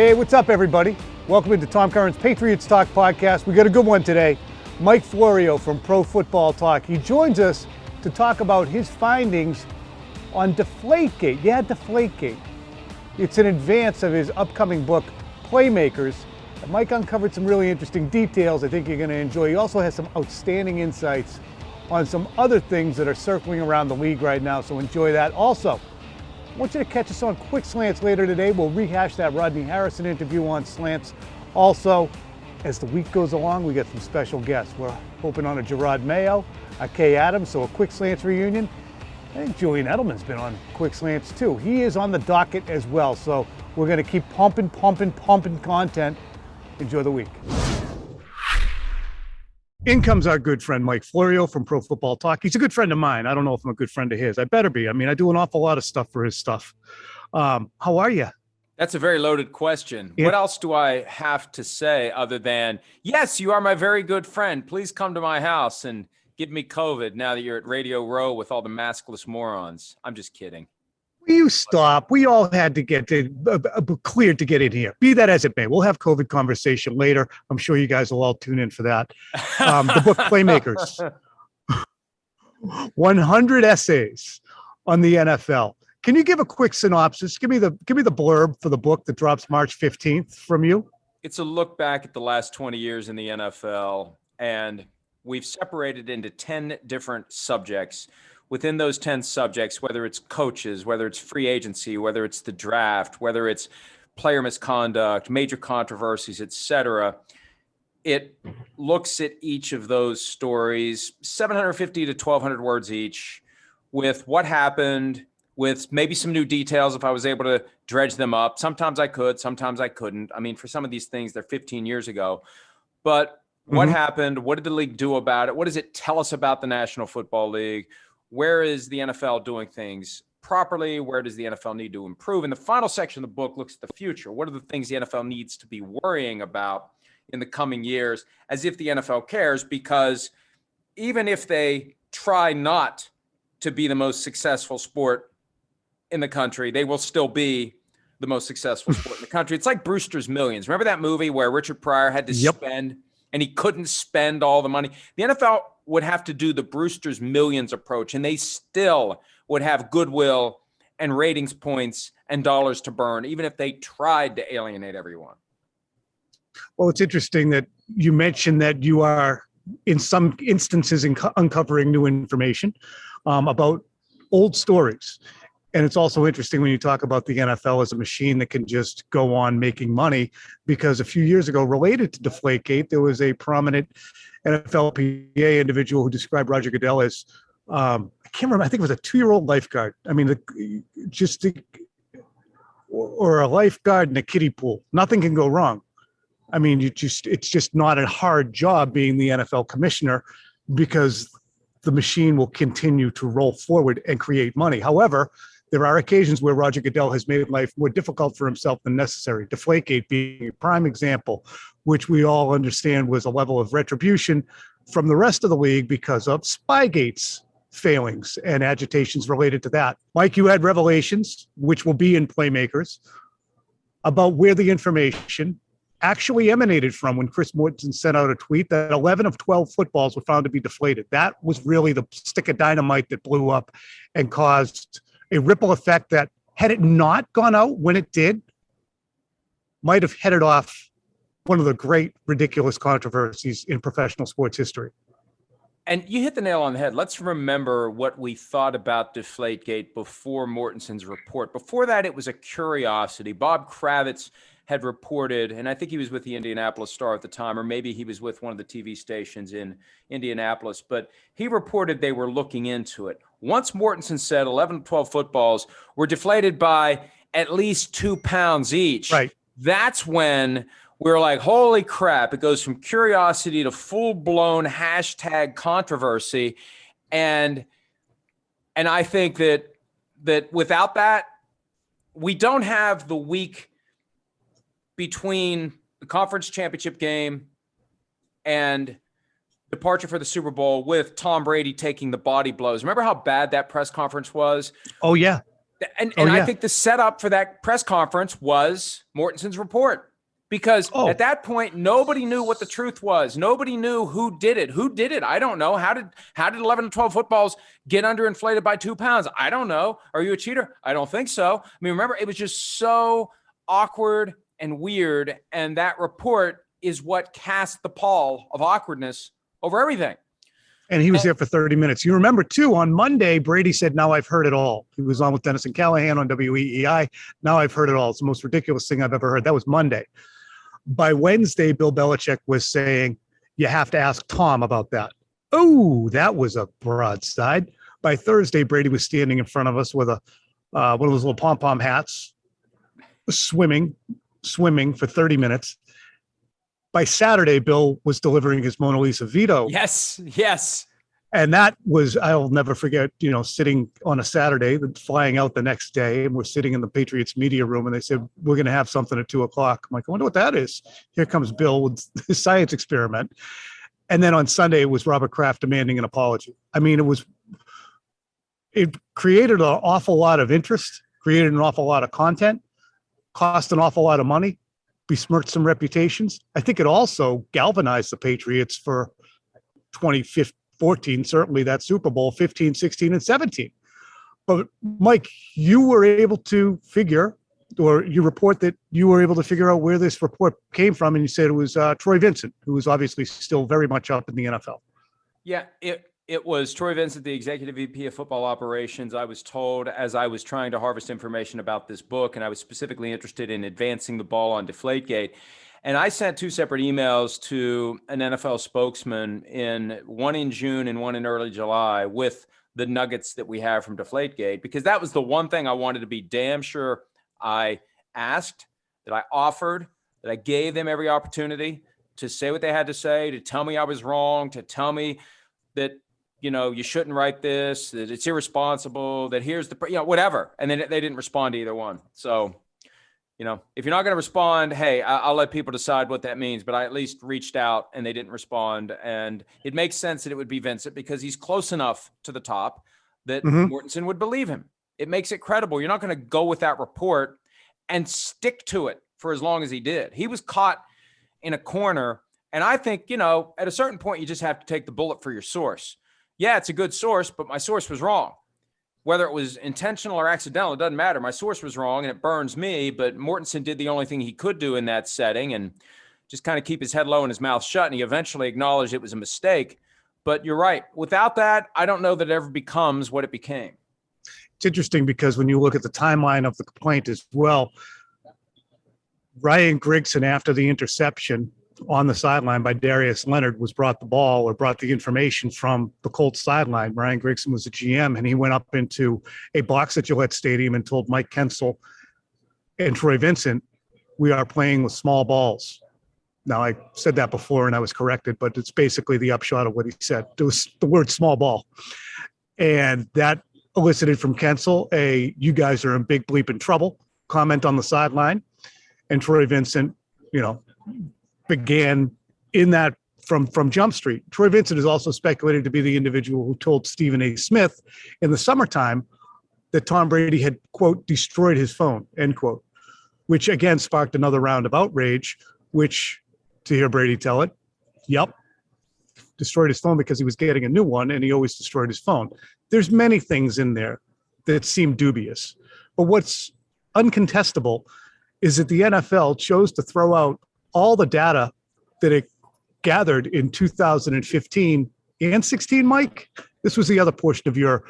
Hey, what's up, everybody? Welcome into Tom Curran's Patriots Talk podcast. We got a good one today. Mike Florio from Pro Football Talk. He joins us to talk about his findings on Deflategate. Yeah, Deflategate. It's in advance of his upcoming book, Playmakers. And Mike uncovered some really interesting details I think you're going to enjoy. He also has some outstanding insights on some other things that are circling around the league right now, so enjoy that. Also, I want you to catch us on Quick Slants later today. We'll rehash that Rodney Harrison interview on Slants. Also, as the week goes along, we got some special guests. We're hoping on a Gerard Mayo, a Kay Adams, so a Quick Slants reunion. I think Julian Edelman's been on Quick Slants too. He is on the docket as well, so we're going to keep pumping content. Enjoy the week. In comes our good friend Mike Florio from Pro Football Talk. He's a good friend of mine. I don't know if I'm a good friend of his. I better be. I mean, I do an awful lot of stuff for his stuff. How are you? That's a very loaded question. Yeah. What else do I have to say other than, yes, you are my very good friend. Please come to my house and give me COVID now that you're at Radio Row with all the maskless morons. I'm just kidding. Will you stop? We all had to get cleared to get in here. Be that as it may. We'll have COVID conversation later. I'm sure you guys will all tune in for that. The book Playmakers. 100 essays on the NFL. Can you give a quick synopsis? Give me the blurb for the book that drops March 15th from you. It's a look back at the last 20 years in the NFL, and we've separated into 10 different subjects. Within those 10 subjects, whether it's coaches, whether it's free agency, whether it's the draft, whether it's player misconduct, major controversies, etc., it looks at each of those stories, 750 to 1,200 words each, with what happened, with maybe some new details if I was able to dredge them up. Sometimes I could, sometimes I couldn't. I mean, for some of these things, they're 15 years ago. But what happened? What did the league do about it? What does it tell us about the National Football League? Where is the NFL doing things properly? Where does the NFL need to improve? And the final section of the book looks at the future. What are the things the NFL needs to be worrying about in the coming years, as if the NFL cares? Because even if they try not to be the most successful sport in the country, they will still be the most successful sport in the country. It's like Brewster's Millions. Remember that movie where Richard Pryor had to spend and he couldn't spend all the money? The NFL would have to do the Brewster's Millions approach, and they still would have goodwill and ratings points and dollars to burn, even if they tried to alienate everyone. Well, it's interesting that you mentioned that you are, in some instances, uncovering new information about old stories. And it's also interesting when you talk about the NFL as a machine that can just go on making money, because a few years ago, related to Deflategate, there was a prominent NFLPA individual who described Roger Goodell as, I can't remember, I think it was a 2-year-old lifeguard. I mean, or a lifeguard in a kiddie pool. Nothing can go wrong. I mean, it's just not a hard job being the NFL commissioner, because the machine will continue to roll forward and create money. However, there are occasions where Roger Goodell has made life more difficult for himself than necessary. Deflategate being a prime example, which we all understand was a level of retribution from the rest of the league because of Spygate's failings and agitations related to that. Mike, you had revelations, which will be in Playmakers, about where the information actually emanated from when Chris Mortensen sent out a tweet that 11 of 12 footballs were found to be deflated. That was really the stick of dynamite that blew up and caused a ripple effect that, had it not gone out when it did, might have headed off one of the great, ridiculous controversies in professional sports history. And you hit the nail on the head. Let's remember what we thought about Deflategate before Mortensen's report. Before that, it was a curiosity. Bob Kravitz had reported, and I think he was with the Indianapolis Star at the time, or maybe he was with one of the TV stations in Indianapolis, but he reported they were looking into it. Once Mortensen said 11 to 12 footballs were deflated by at least 2 pounds each, right, that's when we're like, holy crap, it goes from curiosity to full-blown hashtag controversy. And I think that without that, we don't have the week between the conference championship game and departure for the Super Bowl with Tom Brady taking the body blows. Remember how bad that press conference was? Oh, yeah. And Oh, I yeah. think the setup for that press conference was Mortenson's report, because at that point, nobody knew what the truth was. Nobody knew who did it. Who did it? I don't know. How did 11 and 12 footballs get underinflated by 2 pounds? I don't know. Are you a cheater? I don't think so. I mean, remember, it was just so awkward and weird. And that report is what cast the pall of awkwardness over everything. And he was there for 30 minutes. You remember, too, on Monday, Brady said, "Now I've heard it all." He was on with Dennis and Callahan on WEEI. "Now I've heard it all. It's the most ridiculous thing I've ever heard." That was Monday. By Wednesday, Bill Belichick was saying, "You have to ask Tom about that." Oh, that was a broadside. By Thursday, Brady was standing in front of us with one of those little pom-pom hats, swimming for 30 minutes. By Saturday, Bill was delivering his Mona Lisa veto. Yes. And that was, I'll never forget, sitting on a Saturday, flying out the next day, and we're sitting in the Patriots media room, and they said, "We're going to have something at 2:00. I'm like, "I wonder what that is." Here comes Bill with his science experiment. And then on Sunday, it was Robert Kraft demanding an apology. I mean, it created an awful lot of interest, created an awful lot of content, cost an awful lot of money, besmirched some reputations. I think it also galvanized the Patriots for 2014, certainly that Super Bowl, 15, 16, and 17. But Mike, you were able to figure, or you report that you were able to figure out where this report came from, and you said it was Troy Vincent, who is obviously still very much up in the NFL. Yeah, it was Troy Vincent, the executive VP of football operations. I was told, as I was trying to harvest information about this book, and I was specifically interested in advancing the ball on Deflategate. And I sent 2 separate emails to an NFL spokesman, one in June and one in early July, with the nuggets that we have from Deflategate, because that was the one thing I wanted to be damn sure I asked, that I offered, that I gave them every opportunity to say what they had to say, to tell me I was wrong, to tell me that, you shouldn't write this, that it's irresponsible, that here's the, whatever. And then they didn't respond to either one. So, if you're not going to respond, hey, I'll let people decide what that means. But I at least reached out and they didn't respond. And it makes sense that it would be Vincent, because he's close enough to the top that Mortenson would believe him. It makes it credible. You're not going to go with that report and stick to it for as long as he did. He was caught in a corner. And I think, at a certain point, you just have to take the bullet for your source. Yeah, it's a good source, but my source was wrong. Whether it was intentional or accidental, it doesn't matter. My source was wrong, and it burns me. But Mortenson did the only thing he could do in that setting, and just kind of keep his head low and his mouth shut. And he eventually acknowledged it was a mistake. But you're right. Without that, I don't know that it ever becomes what it became. It's interesting because when you look at the timeline of the complaint as well, Ryan Grigson, after the interception on the sideline by Darius Leonard, brought the information from the Colts sideline. Ryan Grigson was the GM, and he went up into a box at Gillette Stadium and told Mike Kensel and Troy Vincent, "We are playing with small balls." Now, I said that before and I was corrected, but it's basically the upshot of what he said. It was the word small ball. And that elicited from Kensel "You guys are in big bleeping trouble" comment on the sideline. And Troy Vincent, began in that from Jump Street. Troy Vincent is also speculated to be the individual who told Stephen A. Smith in the summertime that Tom Brady had, quote, "destroyed his phone," end quote, which again sparked another round of outrage, which, to hear Brady tell it, yep, destroyed his phone because he was getting a new one, and he always destroyed his phone. There's many things in there that seem dubious. But what's uncontestable is that the NFL chose to throw out all the data that it gathered in 2015 and 16, Mike. This was the other portion of your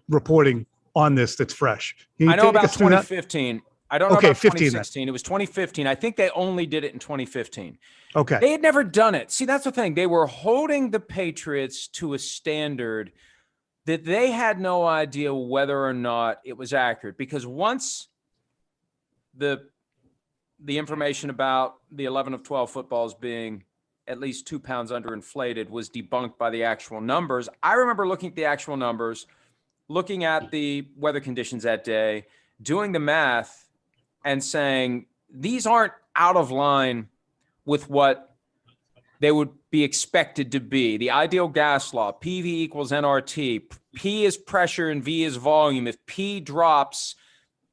reporting on this that's fresh. I know about 2015. I don't know about 2016. It was 2015. I think they only did it in 2015. Okay. They had never done it. See, that's the thing. They were holding the Patriots to a standard that they had no idea whether or not it was accurate, because once the information about the 11 of 12 footballs being at least 2 pounds underinflated was debunked by the actual numbers. I remember looking at the actual numbers, looking at the weather conditions that day, doing the math and saying, these aren't out of line with what they would be expected to be. The ideal gas law, PV equals nRT. P is pressure and V is volume. If P drops,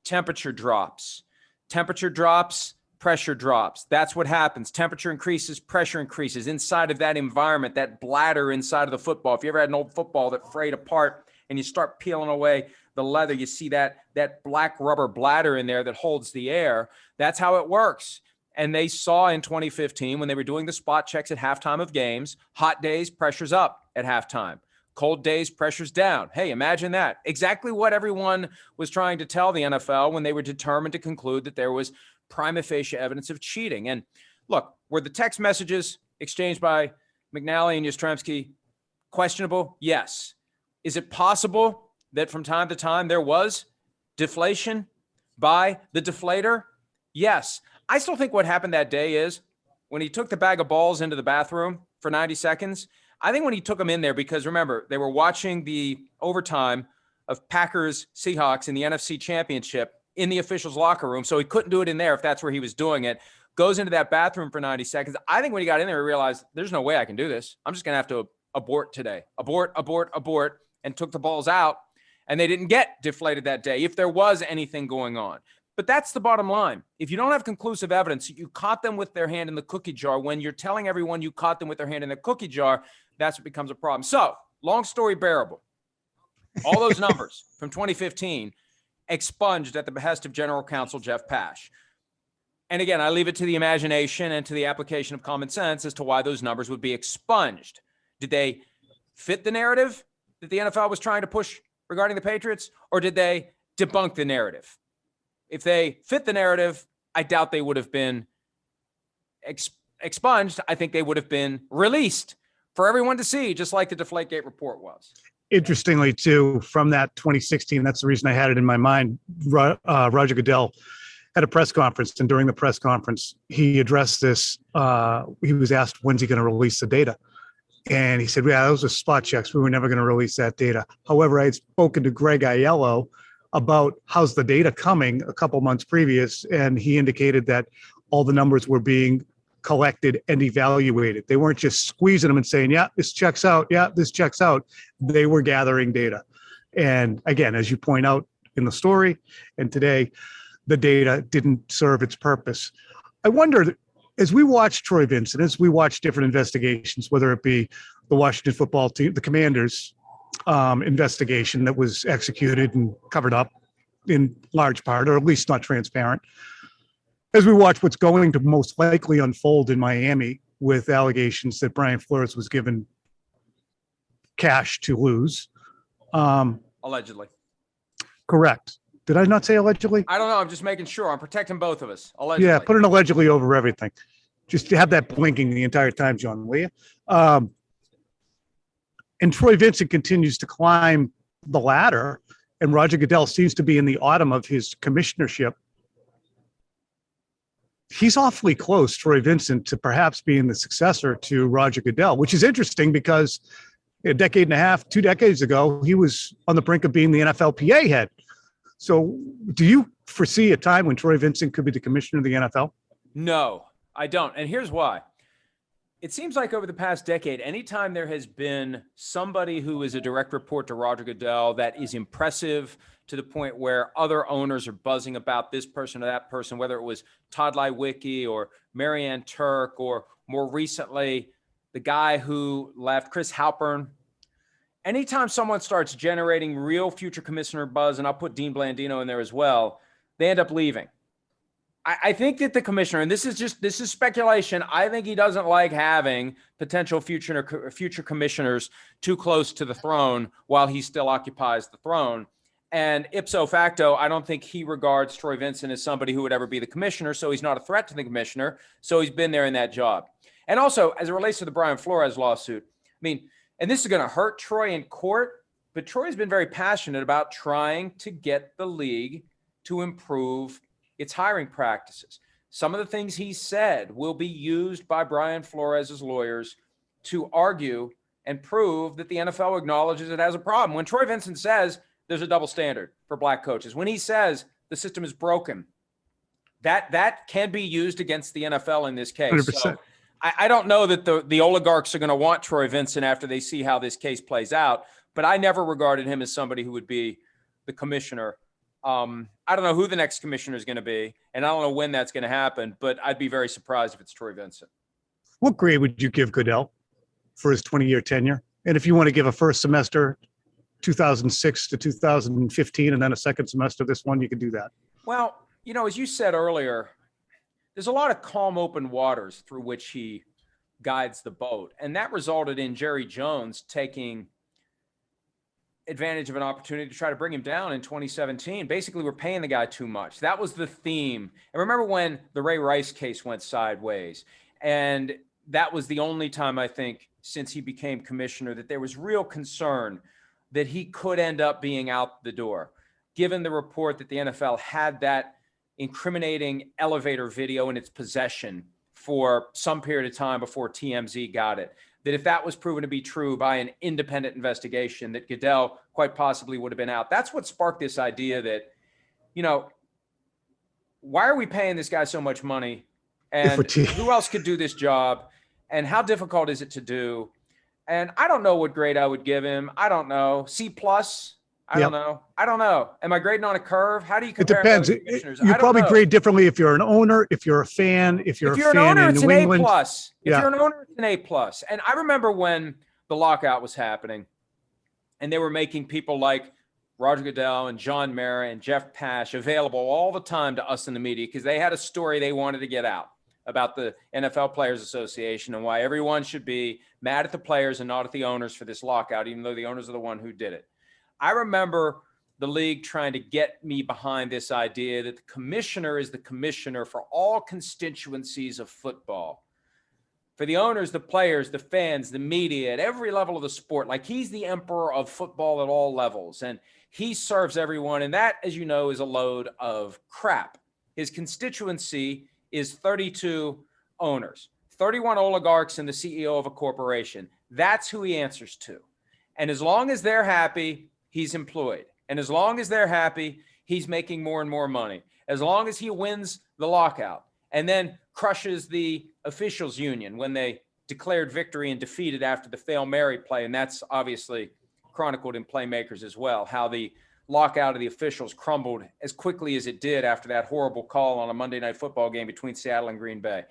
temperature drops. Temperature drops, pressure drops. That's what happens. Temperature increases, pressure increases. Inside of that environment, that bladder inside of the football, if you ever had an old football that frayed apart and you start peeling away the leather, you see that black rubber bladder in there that holds the air. That's how it works. And they saw in 2015 when they were doing the spot checks at halftime of games, hot days, pressure's up at halftime. Cold days, pressure's down. Hey, imagine that. Exactly what everyone was trying to tell the NFL when they were determined to conclude that there was prima facie evidence of cheating. And look, were the text messages exchanged by McNally and Yastrzemski questionable? Yes. Is it possible that from time to time there was deflation by the deflator? Yes. I still think what happened that day is when he took the bag of balls into the bathroom for 90 seconds, I think when he took them in there, because remember, they were watching the overtime of Packers Seahawks in the NFC Championship in the officials' locker room, so he couldn't do it in there if that's where he was doing it. Goes into that bathroom for 90 seconds. I think when he got in there, he realized there's no way I can do this. I'm just going to have to abort today. Abort, and took the balls out, and they didn't get deflated that day if there was anything going on. But that's the bottom line. If you don't have conclusive evidence, you caught them with their hand in the cookie jar. When you're telling everyone you caught them with their hand in the cookie jar, that's what becomes a problem. So, long story bearable. All those numbers from 2015 expunged at the behest of General Counsel Jeff Pash. And again, I leave it to the imagination and to the application of common sense as to why those numbers would be expunged. Did they fit the narrative that the NFL was trying to push regarding the Patriots, or did they debunk the narrative? If they fit the narrative, I doubt they would have been expunged. I think they would have been released for everyone to see, just like the Deflategate report was. Interestingly, too, from that 2016, that's the reason I had it in my mind. Roger Goodell had a press conference, and during the press conference, he addressed this. He was asked, when's he going to release the data? And he said, yeah, those are spot checks. We were never going to release that data. However, I had spoken to Greg Aiello about how's the data coming a couple months previous, and he indicated that all the numbers were being collected and evaluated. They weren't just squeezing them and saying, yeah, this checks out. Yeah, this checks out. They were gathering data. And again, as you point out in the story and today, the data didn't serve its purpose. I wonder, as we watch Troy Vincent, as we watch different investigations, whether it be the Washington football team, the Commanders investigation that was executed and covered up in large part, or at least not transparent, as we watch what's going to most likely unfold in Miami with allegations that Brian Flores was given cash to lose. Allegedly. Correct. Did I not say allegedly? I don't know. I'm just making sure. I'm protecting both of us. Allegedly. Yeah, put an allegedly over everything. Just to have that blinking the entire time, John, will you? And Troy Vincent continues to climb the ladder, and Roger Goodell seems to be in the autumn of his commissionership. He's awfully close, Troy Vincent, to perhaps being the successor to Roger Goodell, which is interesting because a decade and a half, 2 decades ago, he was on the brink of being the NFLPA head. So do you foresee a time when Troy Vincent could be the commissioner of the NFL? No, I don't. And here's why. It seems like over the past decade, anytime there has been somebody who is a direct report to Roger Goodell that is impressive to the point where other owners are buzzing about this person or that person, whether it was Todd Lywicki or Marianne Turk, or more recently, the guy who left, Chris Halpern. Anytime someone starts generating real future commissioner buzz, and I'll put Dean Blandino in there as well, they end up leaving. I think that the commissioner, and this is speculation, I think he doesn't like having potential future commissioners too close to the throne while he still occupies the throne. And ipso facto, I don't think he regards Troy Vincent as somebody who would ever be the commissioner, so he's not a threat to the commissioner, so he's been there in that job. And also, as it relates to the Brian Flores lawsuit, I mean, and this is going to hurt Troy in court, but Troy's been very passionate about trying to get the league to improve its hiring practices. Some of the things he said will be used by Brian Flores' lawyers to argue and prove that the NFL acknowledges it has a problem. When Troy Vincent says there's a double standard for black coaches, when he says the system is broken, that can be used against the NFL in this case. 100%. So I don't know that the oligarchs are going to want Troy Vincent after they see how this case plays out, but I never regarded him as somebody who would be the commissioner. I don't know who the next commissioner is going to be, and I don't know when that's going to happen, but I'd be very surprised if it's Troy Vincent. What grade would you give Goodell for his 20-year tenure? And if you want to give a first semester, 2006 to 2015, and then a second semester, this one, you can do that. Well, as you said earlier, there's a lot of calm, open waters through which he guides the boat. And that resulted in Jerry Jones taking advantage of an opportunity to try to bring him down in 2017. Basically, we're paying the guy too much. That was the theme. And remember when the Ray Rice case went sideways? And that was the only time, I think, since he became commissioner, that there was real concern that he could end up being out the door, given the report that the NFL had that incriminating elevator video in its possession for some period of time before TMZ got it, that if that was proven to be true by an independent investigation, that Goodell quite possibly would have been out. That's what sparked this idea that, why are we paying this guy so much money? And who else could do this job? And how difficult is it to do? And I don't know what grade I would give him. I don't know. C+. I don't know. Am I grading on a curve? How do you compare? It depends. You probably grade differently if you're an owner, if you're a fan, if you're a fan an owner, in it's New an England. A+. If you're an owner, it's an A+. And I remember when the lockout was happening and they were making people like Roger Goodell and John Mara and Jeff Pash available all the time to us in the media because they had a story they wanted to get out about the NFL Players Association and why everyone should be mad at the players and not at the owners for this lockout, even though the owners are the one who did it. I remember the league trying to get me behind this idea that the commissioner is the commissioner for all constituencies of football. For the owners, the players, the fans, the media, at every level of the sport, like he's the emperor of football at all levels. And he serves everyone. And that, as you know, is a load of crap. His constituency is 32 owners, 31 oligarchs and the CEO of a corporation. That's who he answers to. And as long as they're happy, he's employed. And as long as they're happy, he's making more and more money. As long as he wins the lockout and then crushes the officials union when they declared victory and defeated after the Fail Mary play. And that's obviously chronicled in Playmakers as well, how the lockout of the officials crumbled as quickly as it did after that horrible call on a Monday Night Football game between Seattle and Green Bay.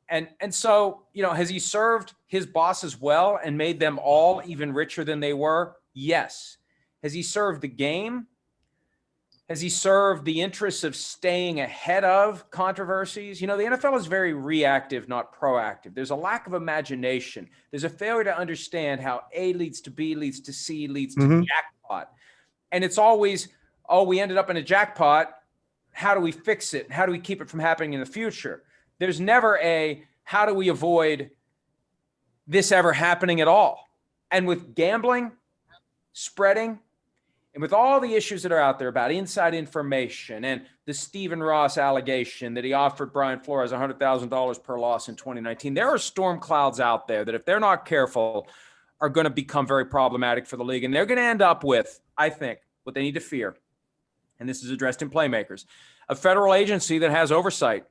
And so, has he served his bosses well and made them all even richer than they were? Yes. Has he served the game? Has he served the interests of staying ahead of controversies? The NFL is very reactive, not proactive. There's a lack of imagination. There's a failure to understand how A leads to B, leads to C, leads to jackpot. And it's always, we ended up in a jackpot. How do we fix it? How do we keep it from happening in the future? There's never how do we avoid this ever happening at all? And with gambling, spreading, and with all the issues that are out there about inside information and the Stephen Ross allegation that he offered Brian Flores $100,000 per loss in 2019, there are storm clouds out there that if they're not careful are going to become very problematic for the league. And they're going to end up with, I think, what they need to fear, and this is addressed in Playmakers, a federal agency that has oversight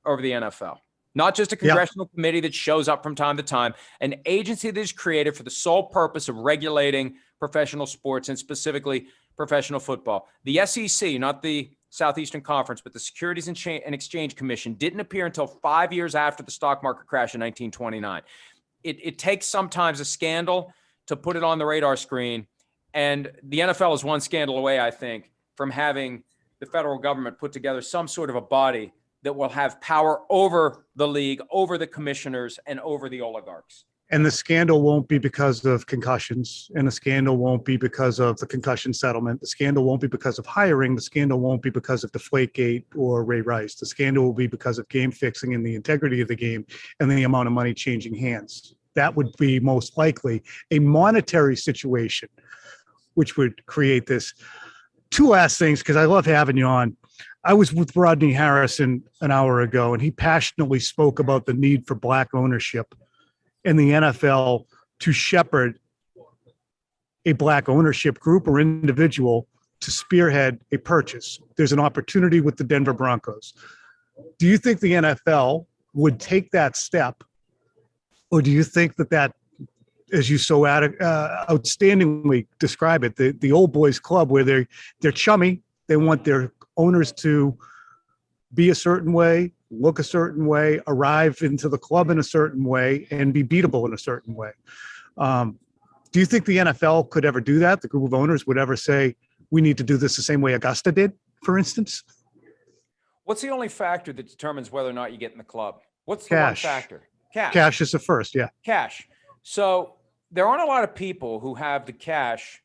over the NFL. Not just a congressional committee that shows up from time to time, an agency that is created for the sole purpose of regulating professional sports and specifically professional football. The SEC, not the Southeastern Conference, but the Securities and Exchange Commission didn't appear until 5 years after the stock market crash in 1929. It takes sometimes a scandal to put it on the radar screen. And the NFL is one scandal away, I think, from having the federal government put together some sort of a body that will have power over the league, over the commissioners, and over the oligarchs. And the scandal won't be because of concussions, and the scandal won't be because of the concussion settlement. The scandal won't be because of hiring. The scandal won't be because of Deflategate or Ray Rice. The scandal will be because of game fixing and the integrity of the game and the amount of money changing hands. That would be most likely a monetary situation, which would create this. Two last things, because I love having you on. I was with Rodney Harrison an hour ago, and he passionately spoke about the need for Black ownership in the NFL to shepherd a Black ownership group or individual to spearhead a purchase. There's an opportunity with the Denver Broncos. Do you think the NFL would take that step Or do you think that, as you so outstandingly describe it, the old boys club where they're chummy, they want their owners to be a certain way, look a certain way, arrive into the club in a certain way, and be beatable in a certain way. Do you think the NFL could ever do that? The group of owners would ever say, we need to do this the same way Augusta did, for instance? What's the only factor that determines whether or not you get in the club? What's the Cash. one factor? Cash. Cash is the first, yeah. Cash. So there aren't a lot of people who have the cash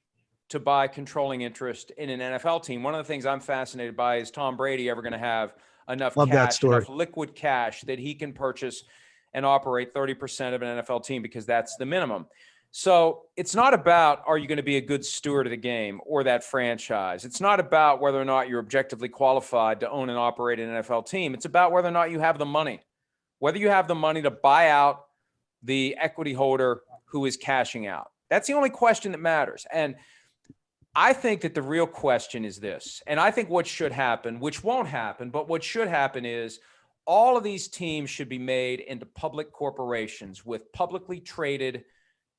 to buy controlling interest in an NFL team. One of the things I'm fascinated by is Tom Brady ever going to have enough cash, enough liquid cash that he can purchase and operate 30% of an NFL team, because that's the minimum. So it's not about, are you going to be a good steward of the game or that franchise? It's not about whether or not you're objectively qualified to own and operate an NFL team. It's about whether or not you have the money, whether you have the money to buy out the equity holder who is cashing out. That's the only question that matters. And I think that the real question is this, and I think what should happen, which won't happen, but what should happen is all of these teams should be made into public corporations with publicly traded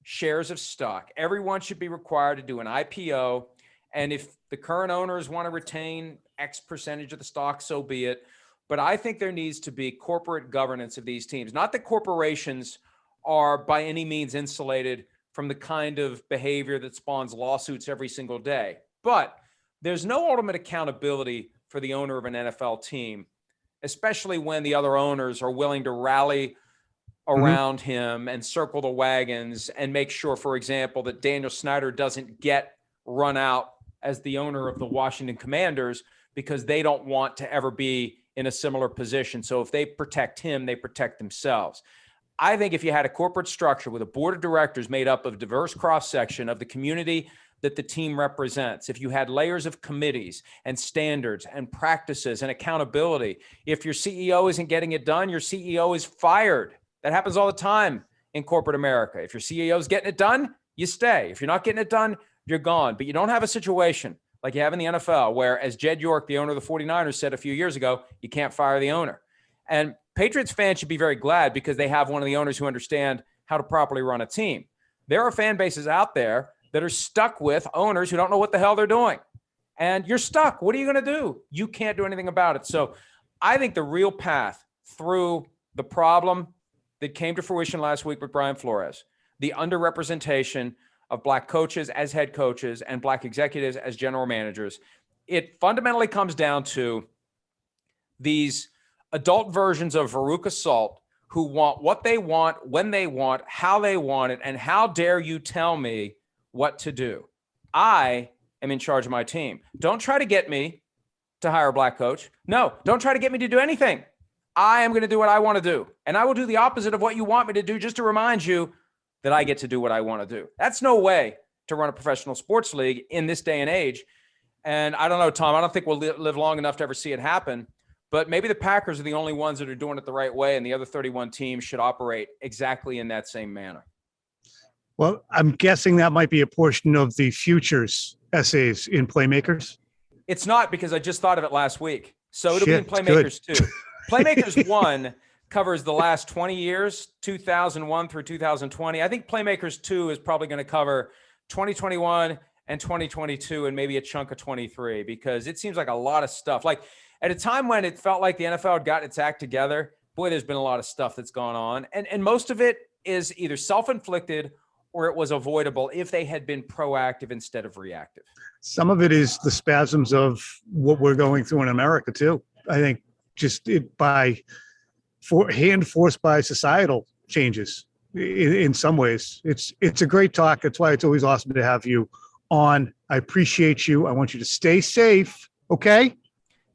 shares of stock. Everyone should be required to do an IPO. And if the current owners want to retain X percentage of the stock, so be it. But I think there needs to be corporate governance of these teams. Not that corporations are by any means insulated from the kind of behavior that spawns lawsuits every single day. But there's no ultimate accountability for the owner of an NFL team, especially when the other owners are willing to rally around him and circle the wagons and make sure, for example, that Daniel Snyder doesn't get run out as the owner of the Washington Commanders, because they don't want to ever be in a similar position. So if they protect him, they protect themselves. I think if you had a corporate structure with a board of directors made up of diverse cross-section of the community that the team represents, if you had layers of committees and standards and practices and accountability, if your CEO isn't getting it done, your CEO is fired. That happens all the time in corporate America. If your CEO is getting it done, you stay. If you're not getting it done, you're gone. But you don't have a situation like you have in the NFL where, as Jed York, the owner of the 49ers, said a few years ago, you can't fire the owner. And Patriots fans should be very glad, because they have one of the owners who understand how to properly run a team. There are fan bases out there that are stuck with owners who don't know what the hell they're doing. And you're stuck. What are you going to do? You can't do anything about it. So I think the real path through the problem that came to fruition last week with Brian Flores, the underrepresentation of Black coaches as head coaches and Black executives as general managers, it fundamentally comes down to these adult versions of Veruca Salt who want what they want, when they want, how they want it, and how dare you tell me what to do? I am in charge of my team. Don't try to get me to hire a Black coach. No, don't try to get me to do anything. I am going to do what I want to do. And I will do the opposite of what you want me to do, just to remind you that I get to do what I want to do. That's no way to run a professional sports league in this day and age. And I don't know, Tom, I don't think we'll live long enough to ever see it happen. But maybe the Packers are the only ones that are doing it the right way, and the other 31 teams should operate exactly in that same manner. Well, I'm guessing that might be a portion of the futures essays in Playmakers. It's not, because I just thought of it last week. So it'll be in Playmakers too. Playmakers 1 covers the last 20 years, 2001 through 2020. I think Playmakers 2 is probably going to cover 2021 and 2022 and maybe a chunk of 23, because it seems like a lot of stuff. Like at a time when it felt like the NFL had gotten its act together, boy, there's been a lot of stuff that's gone on. And most of it is either self-inflicted or it was avoidable if they had been proactive instead of reactive. Some of it is the spasms of what we're going through in America too. I think just forced by societal changes in some ways. It's a great talk. That's why it's always awesome to have you on. I appreciate you. I want you to stay safe. Okay.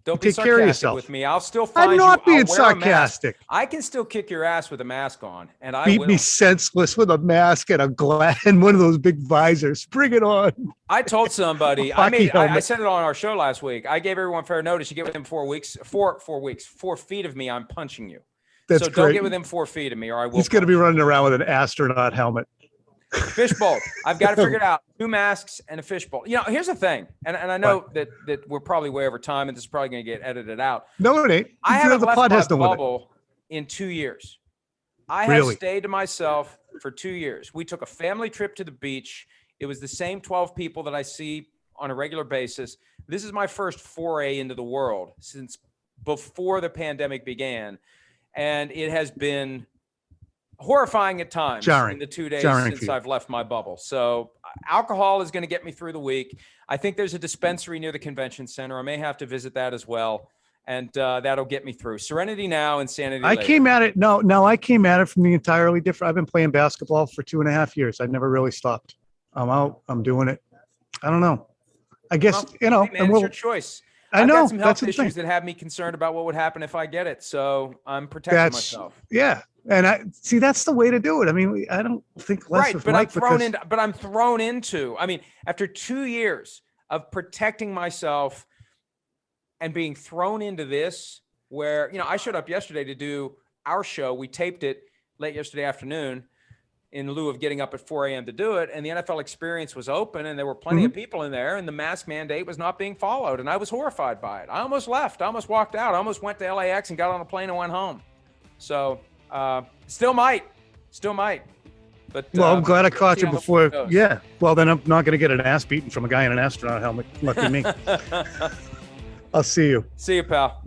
Don't be sarcastic with me. I'll still find I'm not being sarcastic. I can still kick your ass with a mask on, and I beat will. Me senseless with a mask and and one of those big visors. Bring it on. I told somebody. I said it on our show last week. I gave everyone fair notice. You get within 4 weeks, 4 feet of me, I'm punching you. That's so great. Don't get within 4 feet of me, or I will. He's going to be running around with an astronaut helmet. Fishbowl. I've got to figure it out. 2 masks and a fishbowl. You know, here's the thing, and I know that we're probably way over time, and this is probably going to get edited out. No, it ain't. I haven't left my bubble in 2 years. I have Really? stayed to myself for 2 years. We took a family trip to the beach. It was the same 12 people that I see on a regular basis. This is my first foray into the world since before the pandemic began. And it has been horrifying at times Jarring. in the 2 days Jarring for since you. I've left my bubble. So alcohol is going to get me through the week. I think there's a dispensary near the convention center. I may have to visit that as well. And that'll get me through. Serenity now, insanity later. I came at it. No, I came at it from the entirely different. I've been playing basketball for 2.5 years. I never really stopped. I'm out. I'm doing it. I don't know. I guess, Well, you know, hey, man, it's your choice. I I've know got some that's health the thing. issues that have me concerned about what would happen if I get it. So I'm protecting myself. Yeah. And I see, that's the way to do it. I mean, I don't think less Right. of But Mike I'm thrown into, I mean, after 2 years of protecting myself and being thrown into this, where, you know, I showed up yesterday to do our show. We taped it late yesterday afternoon in lieu of getting up at 4 a.m. to do it. And the NFL Experience was open and there were plenty of people in there and the mask mandate was not being followed. And I was horrified by it. I almost left. I almost walked out. I almost went to LAX and got on a plane and went home. So still might. But well, I'm glad I caught you how the before. goes. Yeah. Well, then I'm not going to get an ass beaten from a guy in an astronaut helmet. Lucky me. I'll see you. See you, pal.